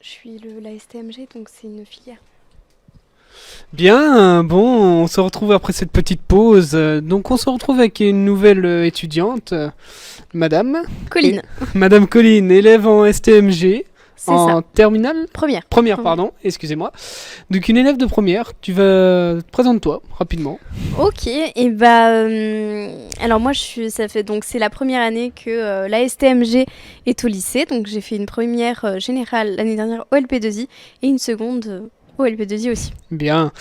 Je suis la STMG, donc c'est une filière. Bien, bon, on se retrouve après cette petite pause. Donc on se retrouve avec une nouvelle étudiante, Madame. Et Colline, Madame Colline, élève en STMG, c'est ça. en terminale. Première. Première, pardon, excusez-moi. Donc une élève de première, tu vas présente-toi rapidement. Ok, et alors moi c'est la première année que la STMG est au lycée, donc j'ai fait une première générale l'année dernière au LP2I et une seconde au LP2I aussi. Bien.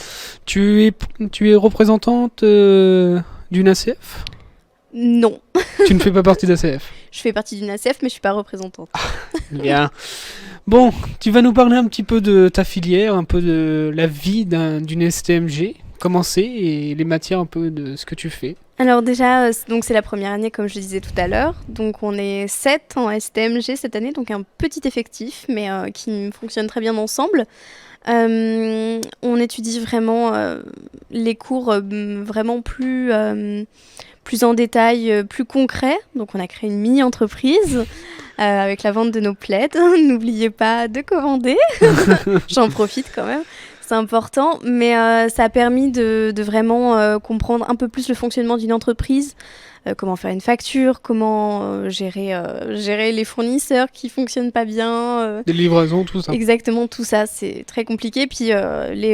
Tu es représentante d'une ACF? Non, Tu ne fais pas partie d'ACF. je fais partie d'une ACF mais je suis pas représentante. Bien. Bon, tu vas nous parler un petit peu de ta filière, un peu de la vie d'une STMG, comment c'est et les matières un peu de ce que tu fais. Alors déjà, donc c'est la première année comme je le disais tout à l'heure, donc on est 7 en STMG cette année, donc un petit effectif mais qui fonctionne très bien ensemble. On étudie vraiment les cours vraiment plus en détail, plus concret. Donc on a créé une mini-entreprise avec la vente de nos plaids. N'oubliez pas de commander. J'en profite quand même. C'est important, mais ça a permis de vraiment comprendre un peu plus le fonctionnement d'une entreprise, comment faire une facture, comment gérer les fournisseurs qui fonctionnent pas bien. Des livraisons, tout ça. Exactement, tout ça, c'est très compliqué. Puis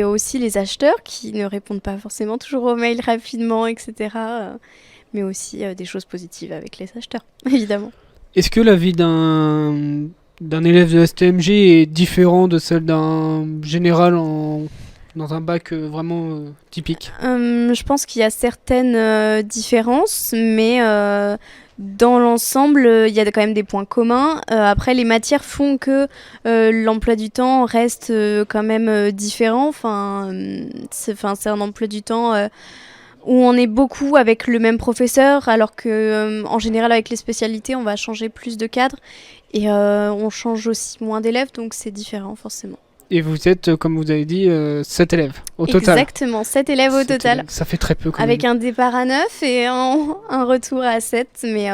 aussi les acheteurs qui ne répondent pas forcément toujours aux mails rapidement, etc. Mais aussi des choses positives avec les acheteurs, évidemment. Est-ce que la vie d'un élève de STMG est différent de celle d'un général dans un bac vraiment typique? Je pense qu'il y a certaines différences, mais dans l'ensemble, il y a quand même des points communs. Après, les matières font que l'emploi du temps reste quand même différent. C'est un emploi du temps où on est beaucoup avec le même professeur, alors que en général, avec les spécialités, on va changer plus de cadres et on change aussi moins d'élèves, donc c'est différent forcément. Et vous êtes, comme vous avez dit, 7 élèves au total. Exactement, 7 élèves au 7 total. élèves, ça fait très peu quand Avec même. un départ à 9 et un retour à 7. Mais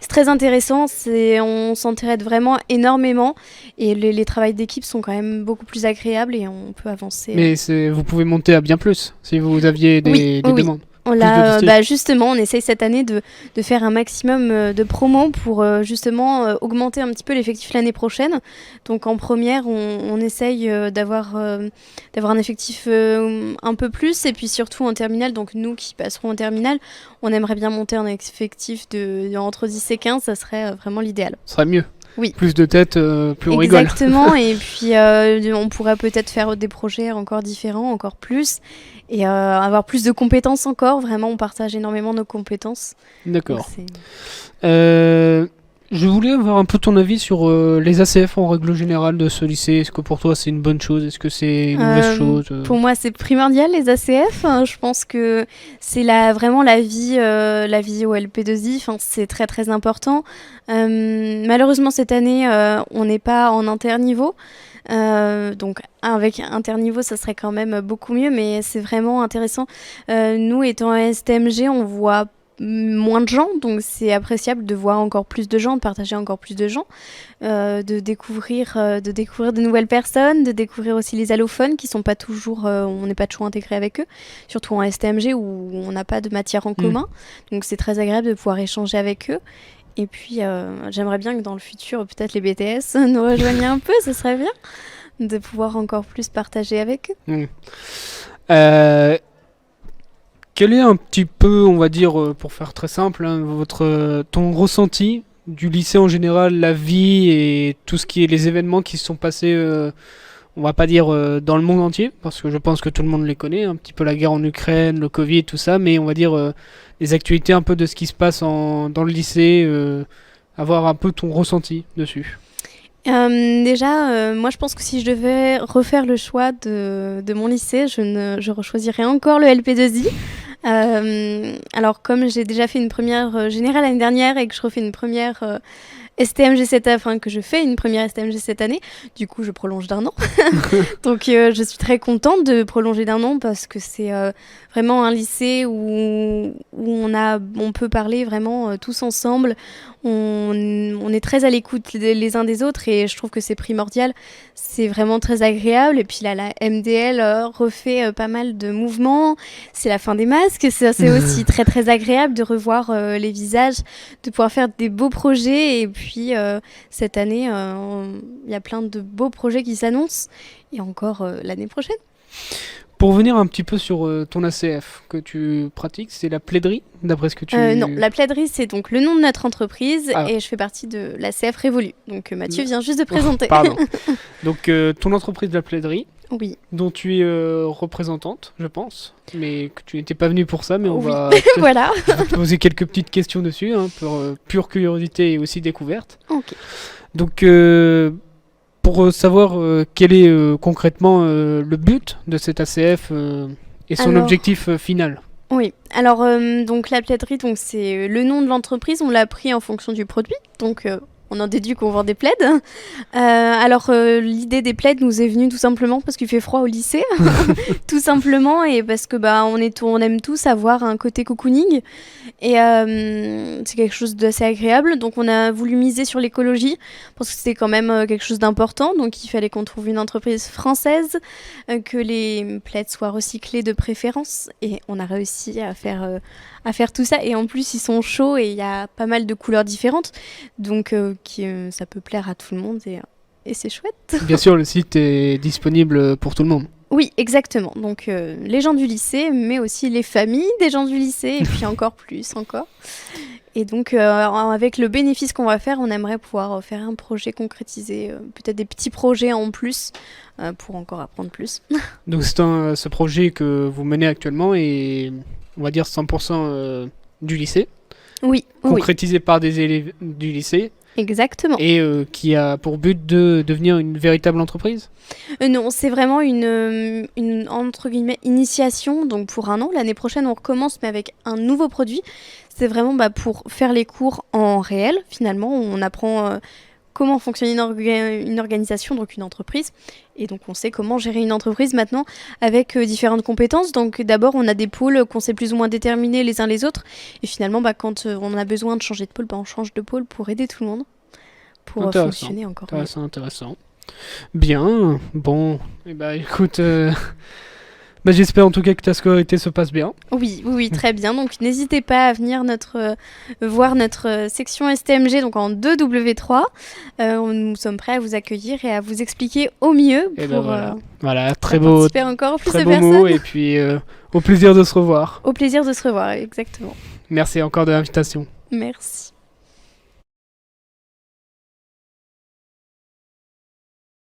c'est très intéressant, on s'entraide vraiment énormément. Et les travails d'équipe sont quand même beaucoup plus agréables et on peut avancer. Mais vous pouvez monter à bien plus si vous aviez des Oui. demandes. Justement, on essaye cette année de faire un maximum de promos pour justement augmenter un petit peu l'effectif l'année prochaine. Donc en première, on essaye d'avoir un effectif un peu plus. Et puis surtout en terminale, donc nous qui passerons en terminale, on aimerait bien monter un effectif entre 10 et 15, ça serait vraiment l'idéal. Ce serait mieux. Oui. Plus de têtes, plus on rigole. Exactement, et puis on pourrait peut-être faire des projets encore différents, encore plus, et avoir plus de compétences encore. Vraiment, on partage énormément nos compétences. D'accord. Je voulais avoir un peu ton avis sur les ACF en règle générale de ce lycée. Est-ce que pour toi c'est une bonne chose? Est-ce que c'est une mauvaise chose? Pour moi, c'est primordial les ACF. Je pense que c'est vraiment la vie au LP2I. Enfin, c'est très très important. Malheureusement, cette année, on n'est pas en interniveau. Donc avec interniveau, ça serait quand même beaucoup mieux, mais c'est vraiment intéressant. Nous, étant à STMG, on voit moins de gens, donc c'est appréciable de voir encore plus de gens, de partager encore plus de gens, de découvrir de nouvelles personnes, de découvrir aussi les allophones qui sont pas toujours, on n'est pas toujours intégré avec eux, surtout en STMG où on n'a pas de matière en commun, donc c'est très agréable de pouvoir échanger avec eux. Et puis j'aimerais bien que dans le futur, peut-être les BTS nous rejoignent un peu, ce serait bien de pouvoir encore plus partager avec eux. Quel est un petit peu, on va dire, pour faire très simple, hein, ton ressenti du lycée en général, la vie et tout ce qui est les événements qui se sont passés, on va pas dire dans le monde entier, parce que je pense que tout le monde les connaît, un petit peu la guerre en Ukraine, le Covid, tout ça, mais on va dire les actualités un peu de ce qui se passe dans le lycée, avoir un peu ton ressenti dessus. Déjà, moi je pense que si je devais refaire le choix de mon lycée, je rechoisirais encore le LP2I. Alors comme j'ai déjà fait une première générale l'année dernière et que je refais une première STMG enfin que je fais une première STMG cette année. Du coup, je prolonge d'1 an. Donc, je suis très contente de prolonger d'1 an parce que c'est vraiment un lycée où on peut parler vraiment tous ensemble. On est très à l'écoute les uns des autres et je trouve que c'est primordial. C'est vraiment très agréable. Et puis là, la MDL refait pas mal de mouvements. C'est la fin des masques. C'est aussi très très agréable de revoir les visages, de pouvoir faire des beaux projets. Et puis cette année, il y a plein de beaux projets qui s'annoncent. Et encore l'année prochaine. Pour revenir un petit peu sur ton ACF que tu pratiques, c'est la plaiderie, d'après ce que tu... Non, la plaiderie, c'est donc le nom de notre entreprise Ah. et je fais partie de l'ACF Révolu. Donc Mathieu vient juste de présenter. Pardon. Donc ton entreprise de la plaiderie, Oui. dont tu es représentante, je pense, mais que tu n'étais pas venue pour ça, mais on Oui. va Voilà. te poser quelques petites questions dessus, hein, pour pure curiosité et aussi découverte. Ok. Donc pour savoir quel est concrètement le but de cet ACF et son Alors, objectif final. Oui. Alors, donc la plaiderie, donc c'est le nom de l'entreprise. On l'a pris en fonction du produit. Donc, on en déduit qu'on vend des plaids. Alors, l'idée des plaids nous est venue tout simplement parce qu'il fait froid au lycée, tout simplement, et parce que on aime tous avoir un côté cocooning, et c'est quelque chose d'assez agréable. Donc, on a voulu miser sur l'écologie parce que c'était quand même quelque chose d'important. Donc, il fallait qu'on trouve une entreprise française, que les plaids soient recyclés de préférence, et on a réussi à faire tout ça. Et en plus, ils sont chauds et il y a pas mal de couleurs différentes. Donc, ça peut plaire à tout le monde et c'est chouette. Bien sûr, le site est disponible pour tout le monde. Oui, exactement. Donc, les gens du lycée, mais aussi les familles des gens du lycée, et puis encore plus encore. Et donc, avec le bénéfice qu'on va faire, on aimerait pouvoir faire un projet concrétisé, peut-être des petits projets en plus, pour encore apprendre plus. Donc c'est ce projet que vous menez actuellement est, on va dire, 100% du lycée, Oui, oui, concrétisé par des élèves du lycée, exactement. et qui a pour but de devenir une véritable entreprise. Non, c'est vraiment une entre guillemets initiation, donc pour 1 an. L'année prochaine, on recommence, mais avec un nouveau produit. C'est vraiment pour faire les cours en réel, finalement. On apprend comment fonctionne une organisation, donc une entreprise. Et donc, on sait comment gérer une entreprise maintenant avec différentes compétences. Donc, d'abord, on a des pôles qu'on sait plus ou moins déterminer les uns les autres. Et finalement, quand on a besoin de changer de pôle, on change de pôle pour aider tout le monde, pour fonctionner encore mieux. Intéressant. Bien, bon, écoute, j'espère en tout cas que ta scolarité se passe bien. Oui, très bien. Donc, n'hésitez pas à venir voir notre section STMG, donc en 2W3. Nous sommes prêts à vous accueillir et à vous expliquer au mieux pour voilà, très beau, participer encore plus très de beau personnes. mot, et puis au plaisir de se revoir. Au plaisir de se revoir, exactement. Merci encore de l'invitation. Merci.